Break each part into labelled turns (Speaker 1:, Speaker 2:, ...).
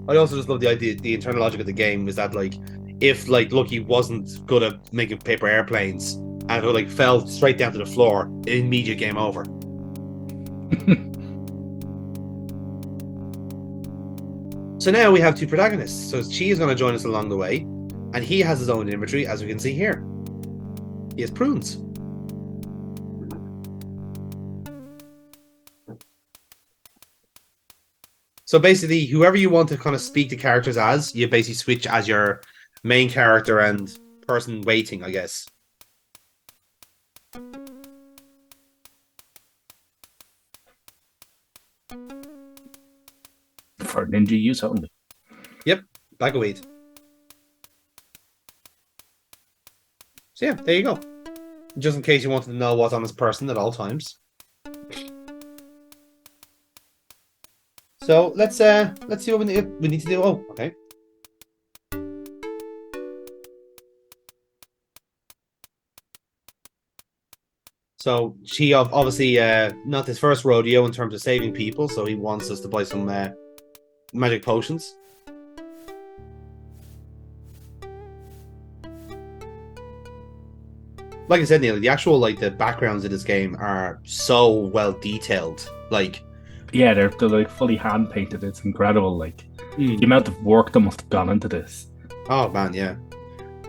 Speaker 1: I also just love the idea, the internal logic of the game is that like, if like Lucky wasn't good at making paper airplanes and it like fell straight down to the floor, immediate game over. So now we have two protagonists. So Chi is going to join us along the way, and he has his own inventory, as we can see here. He has prunes. So basically, whoever you want to kind of speak to characters as, you basically switch as your main character and person waiting, I guess.
Speaker 2: For ninja use only.
Speaker 1: Yep, bag of weed. So yeah, there you go. Just in case you wanted to know what's on this person at all times. So let's see what we need to do. Oh, okay. So she obviously not his first rodeo in terms of saving people, so he wants us to buy some magic potions. Like I said, Neil, the actual like the backgrounds of this game are so well detailed. Like,
Speaker 2: Yeah, they're like fully hand painted. It's incredible. Like the
Speaker 1: mm.
Speaker 2: amount of work that must have gone into this.
Speaker 1: Oh man, yeah.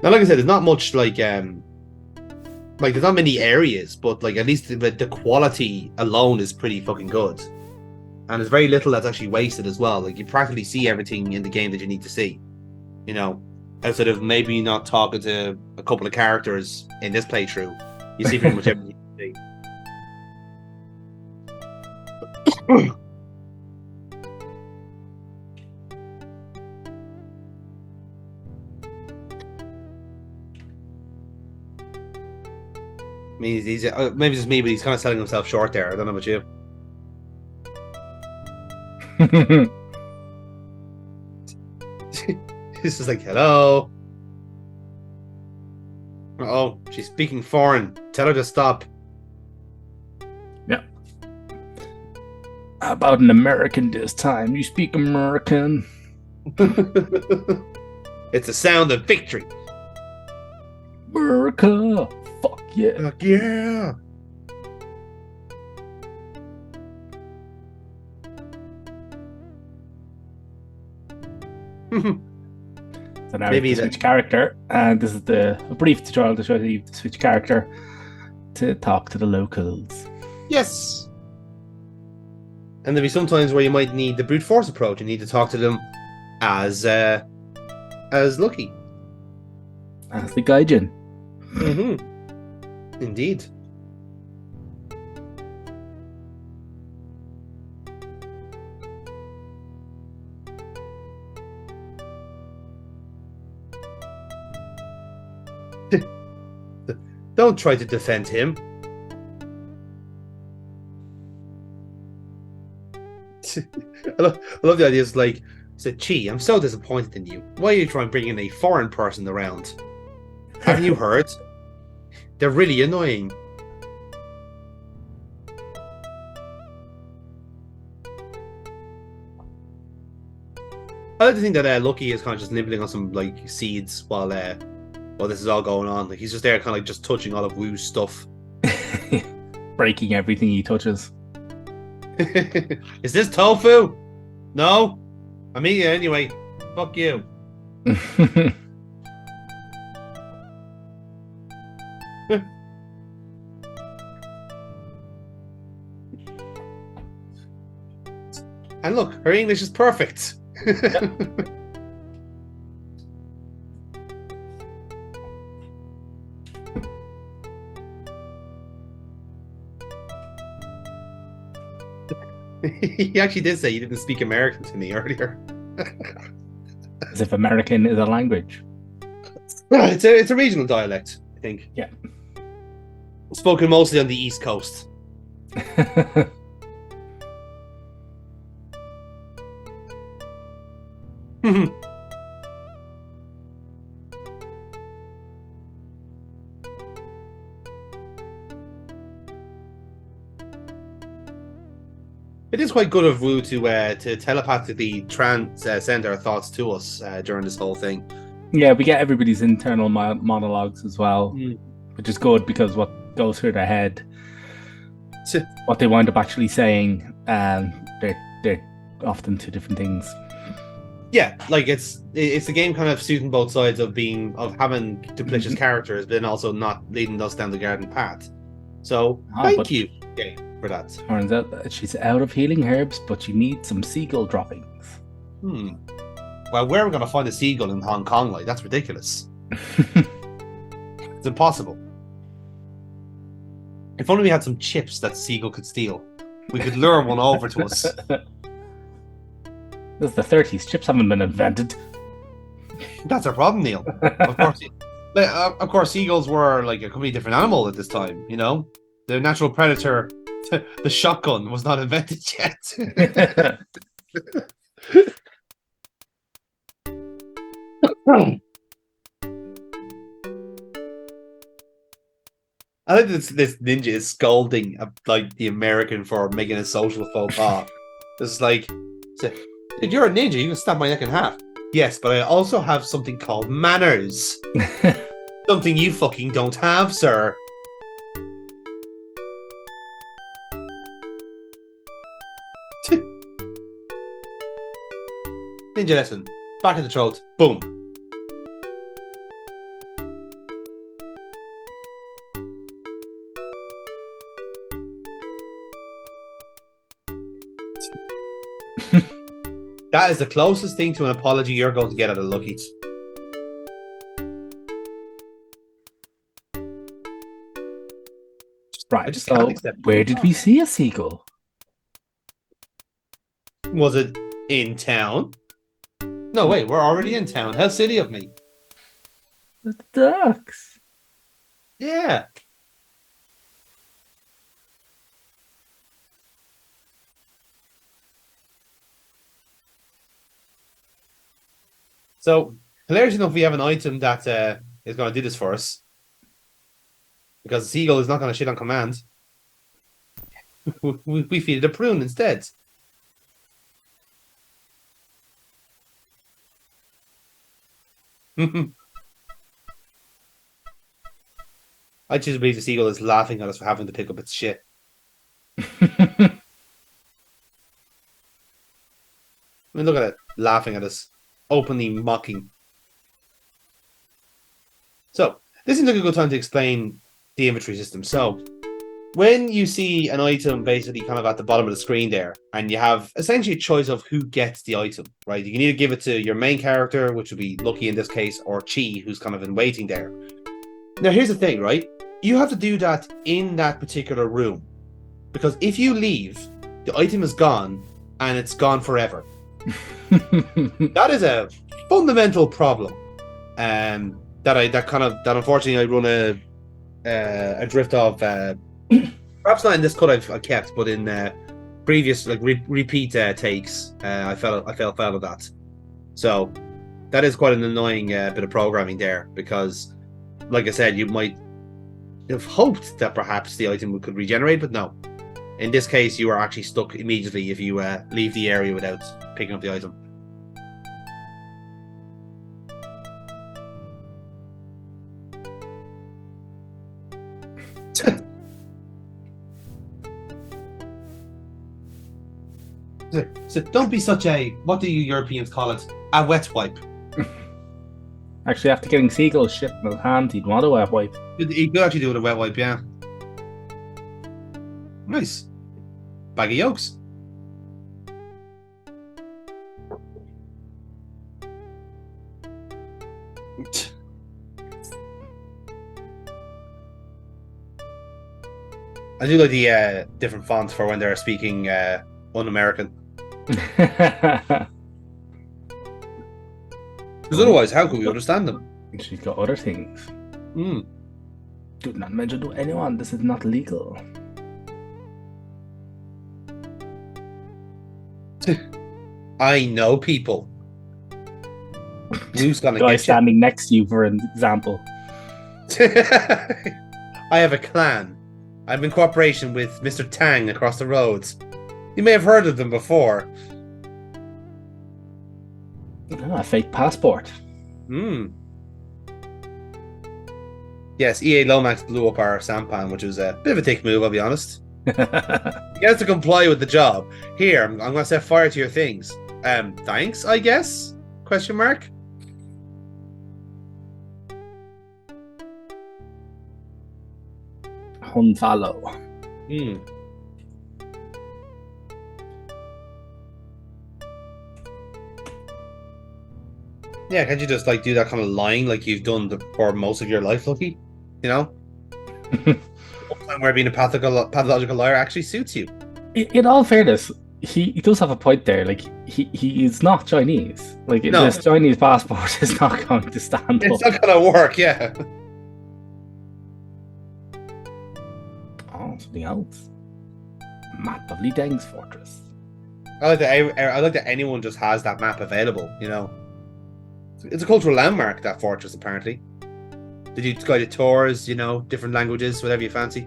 Speaker 1: Now, like I said, there's not much like there's not many areas, but like at least the quality alone is pretty fucking good. And there's very little that's actually wasted as well. Like you practically see everything in the game that you need to see. You know, outside of maybe not talking to a couple of characters in this playthrough, you see pretty much everything you see. I mean, he's maybe it's just me, but he's kind of selling himself short there. I don't know about you. He's just like, hello. Oh, she's speaking foreign. Tell her to stop.
Speaker 2: Yeah. How about an American this time? You speak American.
Speaker 1: It's a sound of victory.
Speaker 2: America. Fuck yeah.
Speaker 1: Fuck yeah.
Speaker 2: So now we have
Speaker 1: Maybe
Speaker 2: to
Speaker 1: that.
Speaker 2: switch character, and this is a brief tutorial to show you to switch character to talk to the locals.
Speaker 1: Yes. And there'll be some times where you might need the brute force approach. You need to talk to them as Lucky.
Speaker 2: As the Gaijin.
Speaker 1: Mm-hmm. Indeed. Don't try to defend him. I love the idea. It's like, said, Chi, I'm so disappointed in you. Why are you trying bringing a foreign person around? Haven't you heard? They're really annoying. I like to think that Lucky is kind of just nibbling on some like seeds while this is all going on. Like he's just there, kind of like just touching all of Wu's stuff.
Speaker 2: Breaking everything he touches.
Speaker 1: Is this tofu? No, I'm eating it anyway. Fuck you. And look, her English is perfect. He actually did say he didn't speak American to me earlier.
Speaker 2: As if American is a language.
Speaker 1: It's a regional dialect, I think.
Speaker 2: Yeah.
Speaker 1: Spoken mostly on the East Coast. It is quite good of Wu to telepathically send our thoughts to us during this whole thing.
Speaker 2: Yeah, we get everybody's internal monologues as well,
Speaker 1: Mm.
Speaker 2: which is good because what goes through their head,
Speaker 1: So-
Speaker 2: what they wind up actually saying, they're often two different things.
Speaker 1: Yeah, like it's a game kind of suiting both sides of having duplicious characters, but then also not leading us down the garden path. So thank you, game, for that.
Speaker 2: Turns out that she's out of healing herbs, but she needs some seagull droppings.
Speaker 1: Well, where are we going to find a seagull in Hong Kong? Like, that's ridiculous. It's impossible. If only we had some chips that seagull could steal, we could lure one over to us.
Speaker 2: This is the 30s. Chips haven't been invented.
Speaker 1: That's our problem, Neil. Of course, seagulls were like a completely different animal at this time. You know, the natural predator, the shotgun, was not invented yet. I think this ninja is scolding like the American for making a social faux pas. It's like, if you're a ninja, you can snap my neck in half. Yes, but I also have something called manners. Something you fucking don't have, sir. Ninja lesson. Back in the throat. Boom. That is the closest thing to an apology you're going to get out of Lucky's.
Speaker 2: Right, so where did we see a seagull?
Speaker 1: Was it in town? No, wait, we're already in town. How silly of me.
Speaker 2: The ducks.
Speaker 1: Yeah. So, hilarious enough, we have an item that is going to do this for us. Because the seagull is not going to shit on command. We feed it a prune instead. I choose to believe the seagull is laughing at us for having to pick up its shit. I mean, look at it, laughing at us, openly mocking. So, this seems like a good time to explain the inventory system. So, when you see an item basically kind of at the bottom of the screen there, and you have essentially a choice of who gets the item, right? You can either give it to your main character, which would be Lucky in this case, or Chi, who's kind of in waiting there. Now, here's the thing, right? You have to do that in that particular room. Because if you leave, the item is gone, and it's gone forever. That is a fundamental problem. That unfortunately I run a drift of. Perhaps not in this cut I've kept, but in previous repeat takes, I fell foul of that. So that is quite an annoying bit of programming there, because, like I said, you might have hoped that perhaps the item could regenerate, but no. In this case, you are actually stuck immediately if you leave the area without picking up the item. So don't be such a, what do you Europeans call it? A wet wipe.
Speaker 2: Actually, after getting seagull shit in his hand, he'd want a wet wipe.
Speaker 1: You could actually do it with a wet wipe, yeah. Nice. Bag of yolks. I do like the different fonts for when they're speaking un-American. Because otherwise, how could we understand them?
Speaker 2: She's got other things.
Speaker 1: Mm.
Speaker 2: Do not mention to anyone. This is not legal.
Speaker 1: I know people. Who's gonna
Speaker 2: Guy
Speaker 1: get
Speaker 2: standing next to you, for an example.
Speaker 1: I have a clan. I'm in cooperation with Mr. Tang across the roads. You may have heard of them before.
Speaker 2: A fake passport.
Speaker 1: Hmm. Yes, EA Lomax blew up our sampan, which was a bit of a thick move, I'll be honest. He has to comply with the job. Here, I'm going to set fire to your things. Thanks, I guess? Question mark.
Speaker 2: Unfollow.
Speaker 1: Hmm. Yeah, can't you just like do that kind of lying like you've done for most of your life, Lucky? You know? Where being a pathological liar actually suits you.
Speaker 2: In all fairness, he does have a point there. Like he is not Chinese. Like
Speaker 1: No.
Speaker 2: this Chinese passport is not going to stand
Speaker 1: It's
Speaker 2: up.
Speaker 1: not gonna work, yeah.
Speaker 2: Oh, something else. Map of Li Deng's fortress.
Speaker 1: I like that anyone just has that map available, you know. It's a cultural landmark, that fortress, apparently. They do guided tours, you know, different languages, whatever you fancy.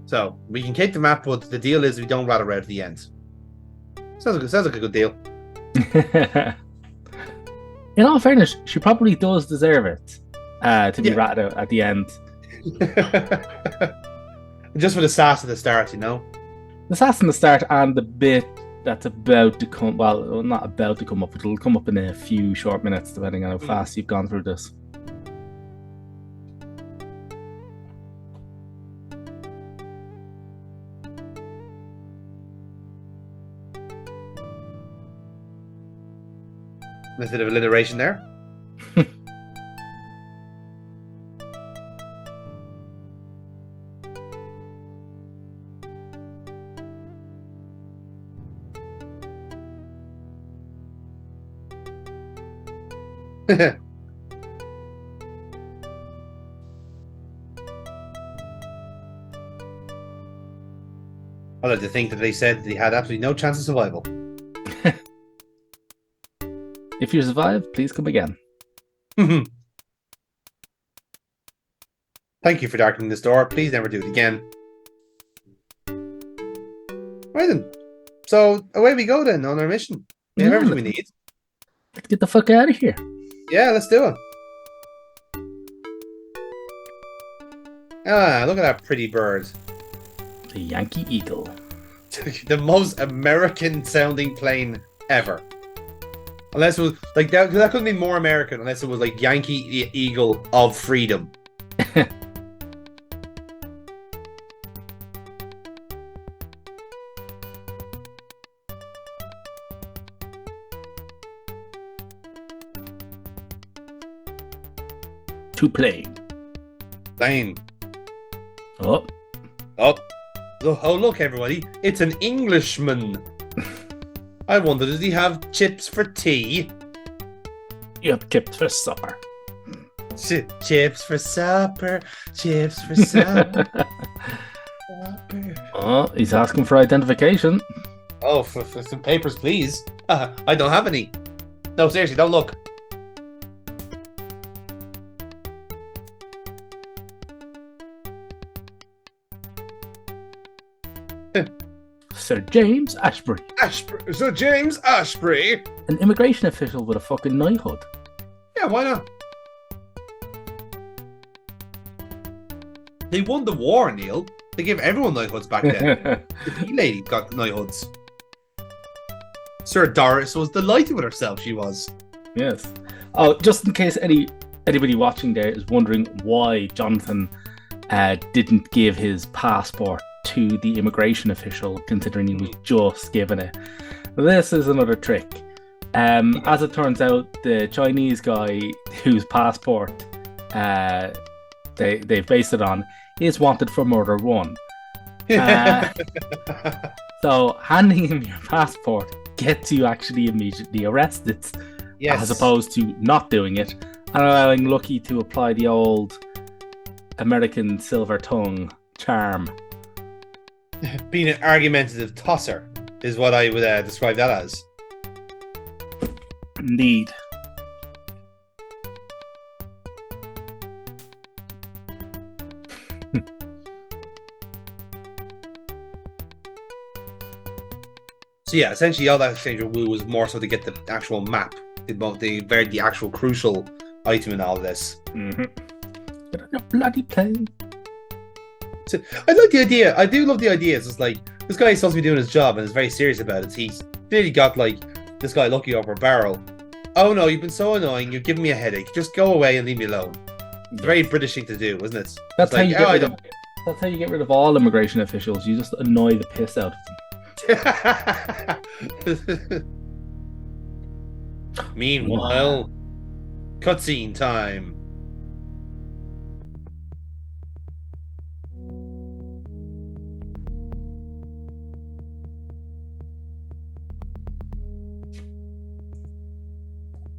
Speaker 1: So, we can keep the map, but the deal is we don't rat around at the end. Sounds like a good deal.
Speaker 2: In all fairness, she probably does deserve it to be ratted out at the end.
Speaker 1: Just for the sass at the start, you know?
Speaker 2: The sass in the start and the bit that's about to come, well, not about to come up, but it'll come up in a few short minutes, depending on how fast you've gone through this.
Speaker 1: There's a bit of alliteration there. I like to think that they said that he had absolutely no chance of survival.
Speaker 2: If you survive, please come again.
Speaker 1: Thank you for darkening this door. Please never do it again. Right then. So away we go then on our mission. We have everything we need.
Speaker 2: Let's get the fuck out of here.
Speaker 1: Yeah, let's do it. Ah, look at that pretty bird.
Speaker 2: The Yankee Eagle.
Speaker 1: The most American sounding plane ever. Unless it was like that couldn't be more American unless it was like Yankee Eagle of Freedom.
Speaker 2: To play.
Speaker 1: Plane.
Speaker 2: Oh.
Speaker 1: Oh. Oh, look, everybody. It's an Englishman. I wonder, does he have chips for tea?
Speaker 2: You have chips for supper.
Speaker 1: Chips for supper. Chips for supper.
Speaker 2: Oh, he's asking for identification.
Speaker 1: Oh, for some papers, please. I don't have any. No, seriously, don't look.
Speaker 2: Sir James Ashbury.
Speaker 1: Sir James Ashbury.
Speaker 2: An immigration official with a fucking knighthood.
Speaker 1: Yeah, why not? They won the war, Neil. They gave everyone knighthoods back then. The tea lady got knighthoods. Sir Doris was delighted with herself, she was.
Speaker 2: Yes. Oh, just in case anybody watching there is wondering why Jonathan didn't give his passport to the immigration official, considering he was just given it. This is another trick. As it turns out, the Chinese guy whose passport they've based it on is wanted for murder 1. So handing him your passport gets you actually immediately arrested,
Speaker 1: yes,
Speaker 2: as opposed to not doing it and allowing Lucky to apply the old American silver tongue charm.
Speaker 1: Being an argumentative tosser is what I would describe that as.
Speaker 2: Indeed.
Speaker 1: So yeah, essentially all that exchange with Wu was more so to get the actual map, the actual crucial item in all of this.
Speaker 2: Mm-hmm. Bloody plane.
Speaker 1: So, I like the idea. I do love the idea. It's just like this guy is supposed to be doing his job and is very serious about it. He's clearly got like this guy looking over a barrel. Oh no, you've been so annoying. You've given me a headache. Just go away and leave me alone. It's a very British thing to do, isn't it?
Speaker 2: That's
Speaker 1: It's
Speaker 2: how
Speaker 1: like,
Speaker 2: you get rid of. That's how you get rid of all immigration officials. You just annoy the piss out of
Speaker 1: them. Meanwhile, cutscene time.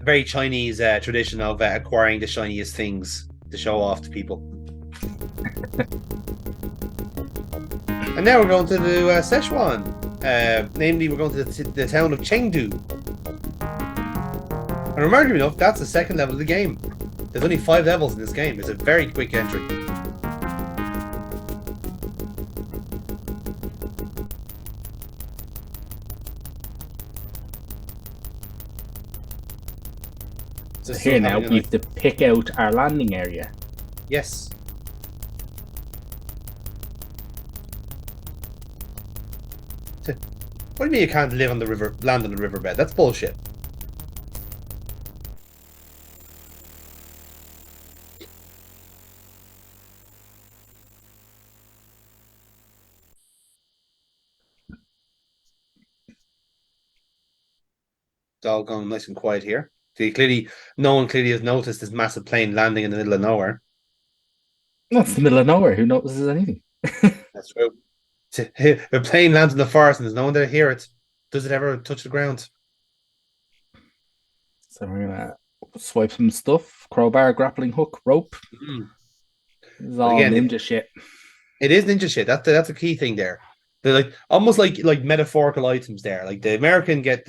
Speaker 1: Very Chinese tradition of acquiring the shiniest things to show off to people. And now we're going to the Szechuan. Namely, we're going to the town of Chengdu. And remarkably enough, that's the second level of the game. There's only 5 levels in this game. It's a very quick entry.
Speaker 2: So here now, we have to pick out our landing area.
Speaker 1: Yes. What do you mean you can't live on the river, land on the riverbed? That's bullshit. It's all going nice and quiet here. No one clearly has noticed this massive plane landing in the middle of nowhere.
Speaker 2: That's the middle of nowhere. Who notices anything?
Speaker 1: That's true. If a plane lands in the forest and there's no one there to hear it, does it ever touch the ground?
Speaker 2: So we're gonna swipe some stuff: crowbar, grappling hook, rope.
Speaker 1: Mm.
Speaker 2: This is all ninja shit.
Speaker 1: It is ninja shit. That's a key thing there. They're like almost like metaphorical items there. Like the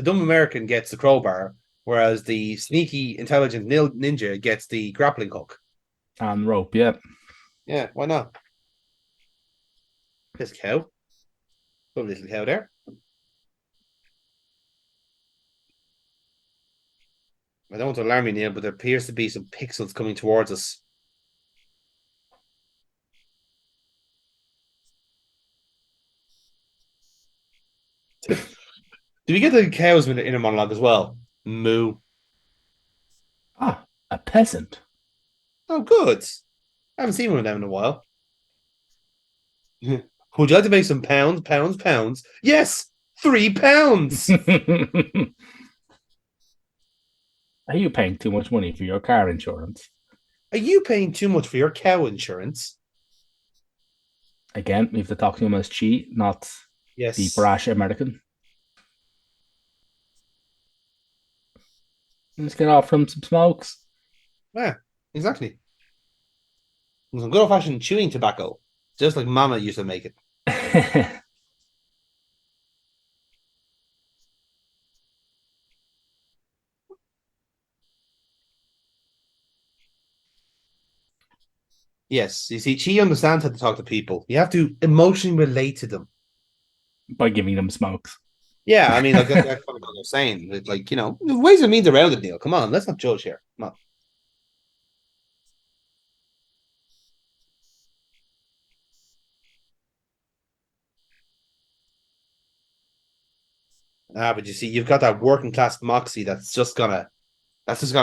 Speaker 1: dumb American gets the crowbar, whereas the sneaky, intelligent ninja gets the grappling hook
Speaker 2: and rope. Yeah,
Speaker 1: yeah. Why not? This cow, lovely little cow there. I don't want to alarm you, Neil, but there appears to be some pixels coming towards us. Do we get the cows in the inner monologue as well? Moo.
Speaker 2: Ah, a peasant.
Speaker 1: Oh, good. I haven't seen one of them in a while. Would you like to make some pounds? Yes, £3.
Speaker 2: Are you paying too much money for your car insurance?
Speaker 1: Are you paying too much for your cow insurance?
Speaker 2: Again, we have to talk to him as Chi, not the brash American. Let's get off from some smokes.
Speaker 1: Yeah, exactly. Some good old-fashioned chewing tobacco, just like Mama used to make it. Yes, you see, Chi understands how to talk to people. You have to emotionally relate to them.
Speaker 2: By giving them smokes.
Speaker 1: Yeah, I mean, like that's what I'm saying. Like, ways and means around it, Neil. Come on, let's not judge here. Come on. But you see, you've got that working class moxie that's just gonna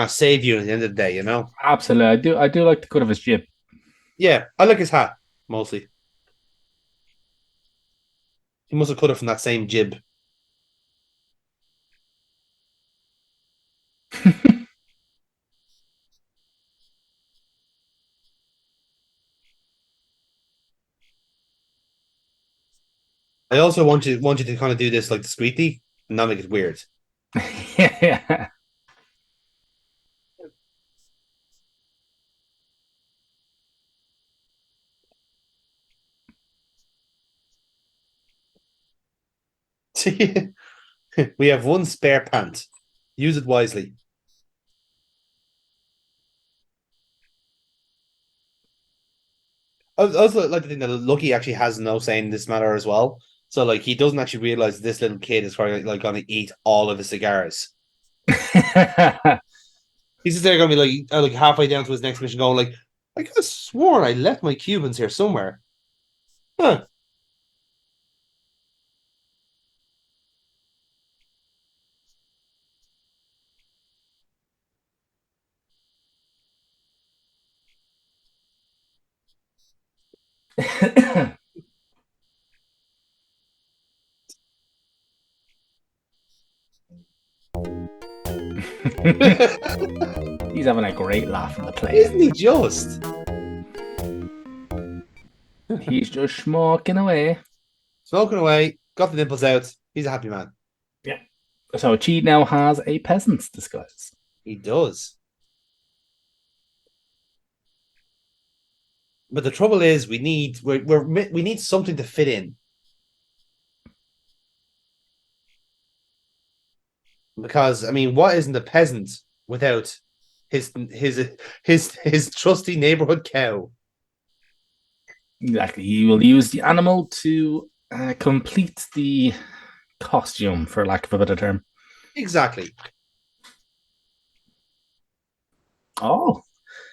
Speaker 1: save you at the end of the day,
Speaker 2: Absolutely. I do like the cut of his jib.
Speaker 1: Yeah, I like his hat, mostly. He must have cut it from that same jib. I also want you to kind of do this like discreetly and not make it weird.
Speaker 2: Yeah.
Speaker 1: See, we have one spare pant. Use it wisely. I also like to think that Lucky actually has no say in this matter as well. So like he doesn't actually realize this little kid is probably like going to eat all of the cigars. He's just there going to be like halfway down to his next mission, going like, I could have sworn I left my Cubans here somewhere. Huh.
Speaker 2: He's having a great laugh in the plane.
Speaker 1: Isn't he just?
Speaker 2: He's just smoking away.
Speaker 1: Smoking away, got the nipples out. He's a happy man.
Speaker 2: Yeah. So Chi now has a peasant's disguise.
Speaker 1: He does. But the trouble is, we need we need something to fit in. Because I mean, what isn't a peasant without his trusty neighborhood cow?
Speaker 2: Exactly. He will use the animal to complete the costume, for lack of a better term.
Speaker 1: Exactly.
Speaker 2: Oh,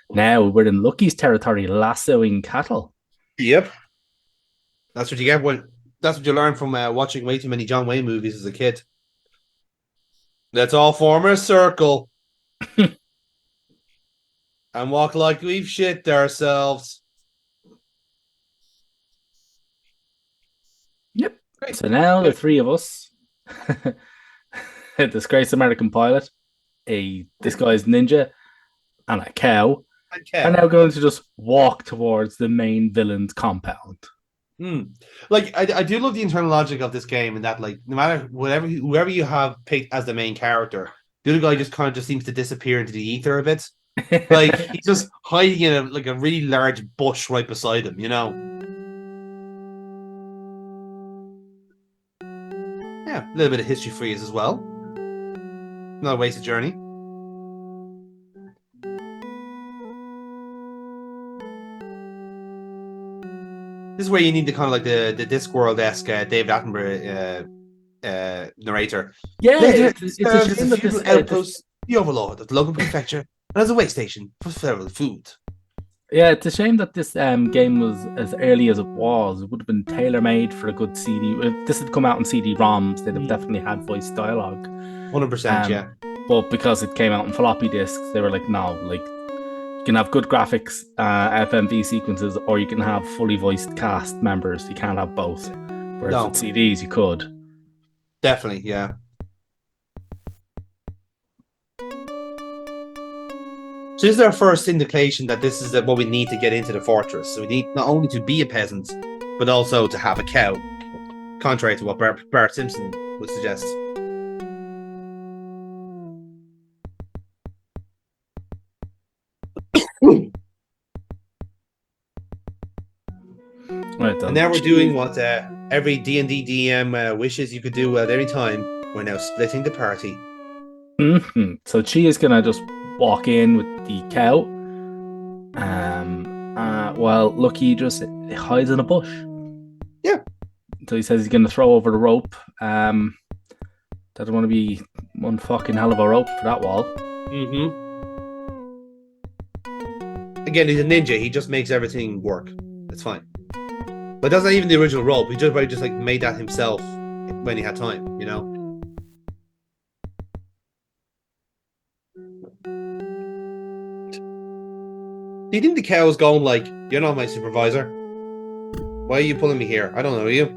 Speaker 2: now we're in Lucky's territory, lassoing cattle.
Speaker 1: Yep. That's what you get when. That's what you learn from watching way too many John Wayne movies as a kid. Let's all form a circle and walk like we've shit ourselves.
Speaker 2: Yep. Great. So now the three of us, a disgraced American pilot, a disguised ninja, and a cow, are now going to just walk towards the main villain's compound.
Speaker 1: Like I do love the internal logic of this game, and that like no matter whoever you have picked as the main character, the other guy just kind of just seems to disappear into the ether a bit. Like he's just hiding in a really large bush right beside him, you know. Yeah, a little bit of history for you as well. Not a wasted journey. This is where you need the kind of like the Discworld-esque David Attenborough narrator.
Speaker 2: Yeah,
Speaker 1: Later,
Speaker 2: it's a shame that this
Speaker 1: outpost, the Overlord of the Logan Prefecture, and as a way station for federal food.
Speaker 2: Yeah, it's a shame that this game was as early as it was. It would have been tailor-made for a good CD. If this had come out in CD-ROMs, they'd have definitely had voice dialogue.
Speaker 1: 100%, yeah.
Speaker 2: But because it came out in floppy disks, they were like, no, like you can have good graphics, FMV sequences, or you can have fully voiced cast members. You can't have both. Whereas with CDs, you could.
Speaker 1: Definitely, yeah. So this is our first indication that this is what we need to get into the fortress. So we need not only to be a peasant, but also to have a cow, contrary to what Bart Simpson would suggest.
Speaker 2: Right,
Speaker 1: and now we're doing what every D&D DM wishes you could do at any time. We're now splitting the party.
Speaker 2: Mm-hmm. So Chi is gonna just walk in with the cow. While Lucky just hides in a bush.
Speaker 1: Yeah.
Speaker 2: So he says he's gonna throw over the rope. Doesn't want to be one fucking hell of a rope for that wall.
Speaker 1: Mm-hmm. Again, he's a ninja. He just makes everything work. It's fine. But that's not even the original rope. He just probably just like made that himself when he had time, you know. Do you think the cow is going like, "You're not my supervisor. Why are you pulling me here? I don't know you."